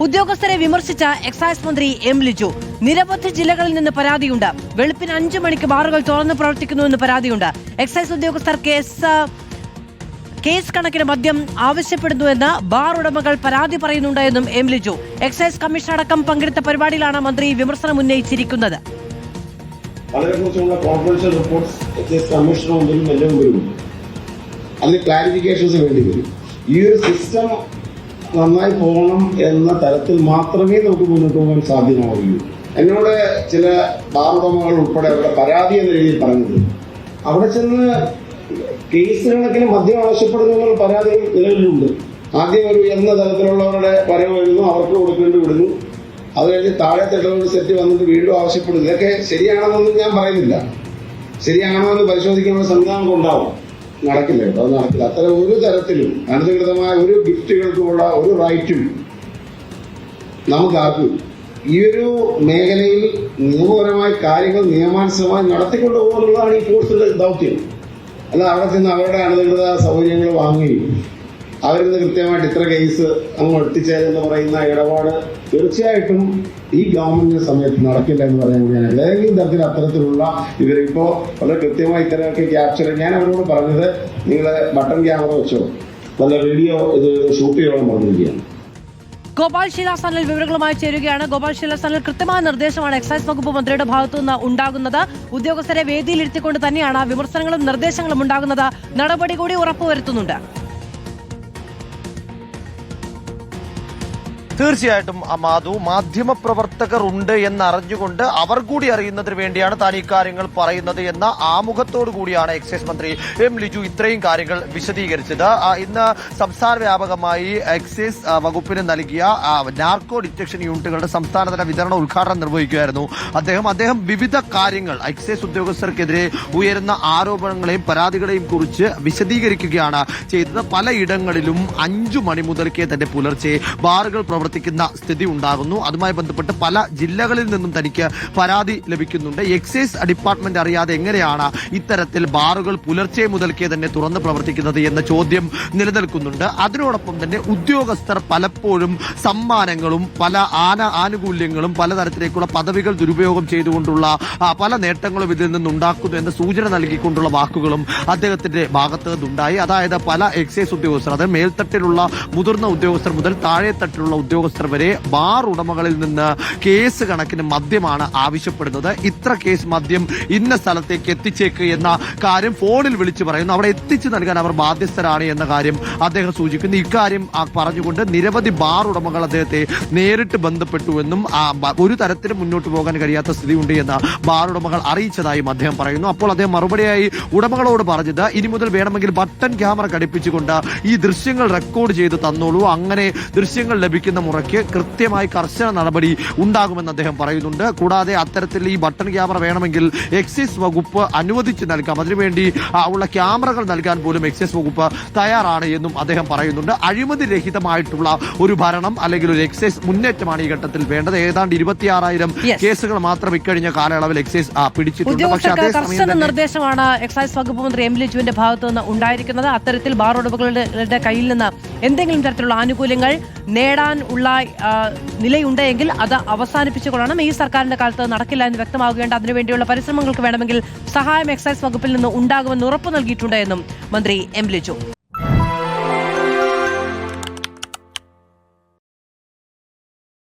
ഉദ്യോഗസ്ഥരെ വിമർശിച്ച എക്സൈസ് മന്ത്രി എം ലിജു. നിരവധി ജില്ലകളിൽ നിന്ന് പരാതിയുണ്ട്. വെളുപ്പിന് 5 മണിക്ക് ബാറുകൾ തുറന്നു പ്രവർത്തിക്കുന്നുവെന്ന് പരാതിയുണ്ട്. എക്സൈസ് ഉദ്യോഗസ്ഥർ കേസ് കണക്കിന് മദ്യം ആവശ്യപ്പെടുന്നുവെന്ന് ബാർ ഉടമകൾ പരാതി പറയുന്നുണ്ട് എന്നും എം ലിജു. എക്സൈസ് കമ്മീഷൻ അടക്കം പങ്കെടുത്ത പരിപാടിയിലാണ് മന്ത്രി വിമർശനം ഉന്നയിച്ചിരിക്കുന്നത്. അതിനെക്കുറിച്ചുള്ള കോൺഫിഡൻഷ്യൽ റിപ്പോർട്ട്സ് എക്സൈസ് കമ്മീഷണർ മുമ്പിലും എല്ലാം വരും. അതിന് ക്ലാരിഫിക്കേഷൻസ് വേണ്ടി വരും. ഈ ഒരു സിസ്റ്റം നന്നായി പോകണം എന്ന തരത്തിൽ മാത്രമേ നമുക്ക് മുന്നോട്ട് പോകാൻ സാധ്യമാവുകയുള്ളൂ. എന്നോട് ചില ബാർ ഉടമകൾ ഉൾപ്പെടെ അവരുടെ പരാതി എന്ന രീതിയിൽ പറഞ്ഞത്, അവിടെ ചെന്ന് കേസ് കണക്കിന് മദ്യം ആവശ്യപ്പെടുന്ന പരാതികൾ നിലവിലുണ്ട്. ആദ്യം ഒരു ഉയർന്ന തലത്തിലുള്ളവരുടെ വരവ് വരുന്നു, അവർക്ക് കൊടുക്കേണ്ടി വിടുന്നു. അത് കഴിഞ്ഞ് താഴെ തട്ടുള്ള സെറ്റ് വന്നിട്ട് വീണ്ടും ആവശ്യപ്പെടുന്നു. ഇതൊക്കെ ശരിയാണെന്നൊന്നും ഞാൻ പറയുന്നില്ല. ശരിയാണോ എന്ന് പരിശോധിക്കാനുള്ള സംവിധാനം ഉണ്ടാവും. നടക്കില്ല കേട്ടോ, അത് നടക്കില്ല. അത്തരം ഒരു തരത്തിലും അനധികൃതമായ ഒരു ഗിഫ്റ്റുകൾക്കുമുള്ള ഒരു റൈറ്റും നമുക്കാർക്കും ഈ ഒരു മേഖലയിൽ നിയമപരമായ കാര്യങ്ങൾ നിയമാനുസൃതമായി നടത്തിക്കൊണ്ടു പോകുന്നതാണ് ഈ ഫോഴ്സിന്റെ ദൗത്യം. അല്ല അവിടെ ചെന്ന് അവരുടെ അനധികൃത സൗകര്യങ്ങൾ വാങ്ങുകയും അവരിൽ നിന്ന് കൃത്യമായിട്ട് ഇത്ര കേസ് അങ്ങ് എത്തിച്ചേരെന്ന് പറയുന്ന ഇടപാട് തീർച്ചയായിട്ടും ഈ ഗവൺമെന്റിന്റെ സമയത്ത് നടക്കില്ല എന്ന് പറയാൻ ഞാൻ ഏതെങ്കിലും തരത്തിൽ അത്തരത്തിലുള്ള ഇവരിപ്പോ വളരെ കൃത്യമായി ഇത്തരമൊക്കെ ക്യാപ്ചർ. ഞാൻ അവരോട് പറഞ്ഞത്, നിങ്ങളെ ബട്ടൺ ക്യാമറ വെച്ചോ നല്ല വീഡിയോ ഇത് ഷൂട്ട് ചെയ്യണം പറഞ്ഞിരിക്കുകയാണ്. ഗോപാൽ ശീലാസനിൽ വിവരങ്ങളുമായി ചേരുകയാണ്. ഗോപാൽ ശീലാസനിൽ കൃത്യമായ നിർദ്ദേശമാണ് എക്സൈസ് വകുപ്പ് മന്ത്രിയുടെ ഭാഗത്തുനിന്ന് ഉണ്ടാകുന്നത്. ഉദ്യോഗസ്ഥരെ വേദിയിലിരുത്തിക്കൊണ്ട് തന്നെയാണ് വിമർശനങ്ങളും നിർദ്ദേശങ്ങളും ഉണ്ടാകുന്നത്. നടപടി കൂടി ഉറപ്പുവരുത്തുന്നുണ്ട്. തീർച്ചയായിട്ടും മാധു, മാധ്യമപ്രവർത്തകർ ഉണ്ട് എന്നറിഞ്ഞുകൊണ്ട് അവർ കൂടി അറിയുന്നതിന് വേണ്ടിയാണ് താൻ ഈ കാര്യങ്ങൾ പറയുന്നത് എന്ന ആമുഖത്തോടു കൂടിയാണ് എക്സൈസ് മന്ത്രി എം ലിജു ഇത്രയും കാര്യങ്ങൾ വിശദീകരിച്ചത്. ഇന്ന് സംസ്ഥാന വ്യാപകമായി എക്സൈസ് വകുപ്പിന് നൽകിയ നാർക്കോ ഡിറ്റക്ഷൻ യൂണിറ്റുകളുടെ സംസ്ഥാനതല വിതരണ ഉദ്ഘാടനം നിർവഹിക്കുകയായിരുന്നു അദ്ദേഹം വിവിധ കാര്യങ്ങൾ എക്സൈസ് ഉദ്യോഗസ്ഥർക്കെതിരെ ഉയരുന്ന ആരോപണങ്ങളെയും പരാതികളെയും കുറിച്ച് വിശദീകരിക്കുകയാണ് ചെയ്തത്. പലയിടങ്ങളിലും 5 മണി മുതൽക്കേ തന്നെ പുലർച്ചെ ബാറുകൾ പ്രവർത്തിക്കുന്ന സ്ഥിതി ഉണ്ടാകുന്നു. അതുമായി ബന്ധപ്പെട്ട് പല ജില്ലകളിൽ നിന്നും തനിക്ക് പരാതി ലഭിക്കുന്നുണ്ട്. എക്സൈസ് ഡിപ്പാർട്ട്മെന്റ് അറിയാതെ എങ്ങനെയാണ് ഇത്തരത്തിൽ ബാറുകൾ പുലർച്ചെ മുതൽക്കേ തന്നെ തുറന്ന് പ്രവർത്തിക്കുന്നത് എന്ന ചോദ്യം നിലനിൽക്കുന്നുണ്ട്. അതിനോടൊപ്പം തന്നെ ഉദ്യോഗസ്ഥർ പലപ്പോഴും സമ്മാനങ്ങളും പല ആനുകൂല്യങ്ങളും പലതരത്തിലേക്കുള്ള പദവികൾ ദുരുപയോഗം ചെയ്തുകൊണ്ടുള്ള പല നേട്ടങ്ങളും ഇതിൽ നിന്നുണ്ടാക്കുന്നു എന്ന സൂചന നൽകിക്കൊണ്ടുള്ള വാക്കുകളും അദ്ദേഹത്തിന്റെ ഭാഗത്ത് നിന്നുണ്ടായി. അതായത് പല എക്സൈസ് ഉദ്യോഗസ്ഥർ, അതായത് മേൽത്തട്ടിലുള്ള മുതിർന്ന ഉദ്യോഗസ്ഥർ മുതൽ താഴെത്തട്ടിലുള്ള ഉദ്യോഗസ്ഥർ വരെ ബാർ ഉടമകളിൽ നിന്ന് കേസ് കണക്കിന് മദ്യമാണ് ആവശ്യപ്പെടുന്നത്. ഇത്ര കേസ് മദ്യം ഇന്ന സ്ഥലത്തേക്ക് എത്തിച്ചേക്ക് എന്ന കാര്യം ഫോണിൽ വിളിച്ചു പറയുന്നു. അവിടെ എത്തിച്ചു നൽകാൻ അവർ ബാധ്യസ്ഥരാണ് എന്ന കാര്യം അദ്ദേഹം സൂചിപ്പിക്കുന്നു. ഇക്കാര്യം പറഞ്ഞുകൊണ്ട് നിരവധി ബാർ ഉടമകൾ അദ്ദേഹത്തെ നേരിട്ട് ബന്ധപ്പെട്ടുവെന്നും ഒരു തരത്തിലും മുന്നോട്ട് പോകാൻ കഴിയാത്ത സ്ഥിതിയുണ്ട് എന്ന് ബാർ ഉടമകൾ അറിയിച്ചതായും അദ്ദേഹം പറയുന്നു. അപ്പോൾ അദ്ദേഹം മറുപടിയായി ഉടമകളോട് പറഞ്ഞത്, ഇനി മുതൽ വേണമെങ്കിൽ ബട്ടൺ ക്യാമറ ഘടിപ്പിച്ചുകൊണ്ട് ഈ ദൃശ്യങ്ങൾ റെക്കോർഡ് ചെയ്ത് തന്നോളൂ. അങ്ങനെ ദൃശ്യങ്ങൾ ലഭിക്കുന്ന മുറയ്ക്ക് കൃത്യമായി കർശന നടപടി ഉണ്ടാകുമെന്ന് അദ്ദേഹം പറയുന്നുണ്ട്. കൂടാതെ അത്തരത്തിൽ ഈ ബട്ടൺ ക്യാമറ വേണമെങ്കിൽ എക്സൈസ് വകുപ്പ് അനുവദിച്ചു നൽകാം. അതിനുവേണ്ടി ഉള്ള ക്യാമറകൾ നൽകാൻ പോലും എക്സൈസ് വകുപ്പ് തയ്യാറാണ് എന്നും അദ്ദേഹം പറയുന്നുണ്ട്. അഴിമതി രഹിതമായിട്ടുള്ള ഒരു ഭരണം അല്ലെങ്കിൽ ഒരു എക്സൈസ് മുന്നേറ്റമാണ് ഈ ഘട്ടത്തിൽ വേണ്ടത്. ഏതാണ്ട് 26,000 കേസുകൾ മാത്രം ഇക്കഴിഞ്ഞ കാലയളവിൽ എക്സൈസ് പിടിച്ചിട്ടുണ്ട്. പക്ഷേ കർശന നിർദ്ദേശമാണ് എക്സൈസ് വകുപ്പ് മന്ത്രി എം ലിജുവിന്റെ ഭാഗത്തു നിന്ന് ഉണ്ടായിരിക്കുന്നത്. അത്തരത്തിൽ ബാർ ഉടമകളുടെ കയ്യിൽ നിന്ന് എന്തെങ്കിലും തരത്തിലുള്ള ആനുകൂല്യങ്ങൾ നേടാൻ ഉള്ള നിലയുണ്ടെങ്കിൽ അത് അവസാനിപ്പിച്ചുകൊള്ളണം. ഈ സർക്കാരിന്റെ കാലത്ത് നടക്കില്ല എന്ന് വ്യക്തമാവുകയുണ്ട്. അതിനുവേണ്ടിയുള്ള പരിശ്രമങ്ങൾക്ക് വേണമെങ്കിൽ സഹായം എക്സൈസ് വകുപ്പിൽ നിന്ന് ഉണ്ടാകുമെന്ന് ഉറപ്പു നൽകിയിട്ടുണ്ട് എന്നും മന്ത്രി എം ലിജു.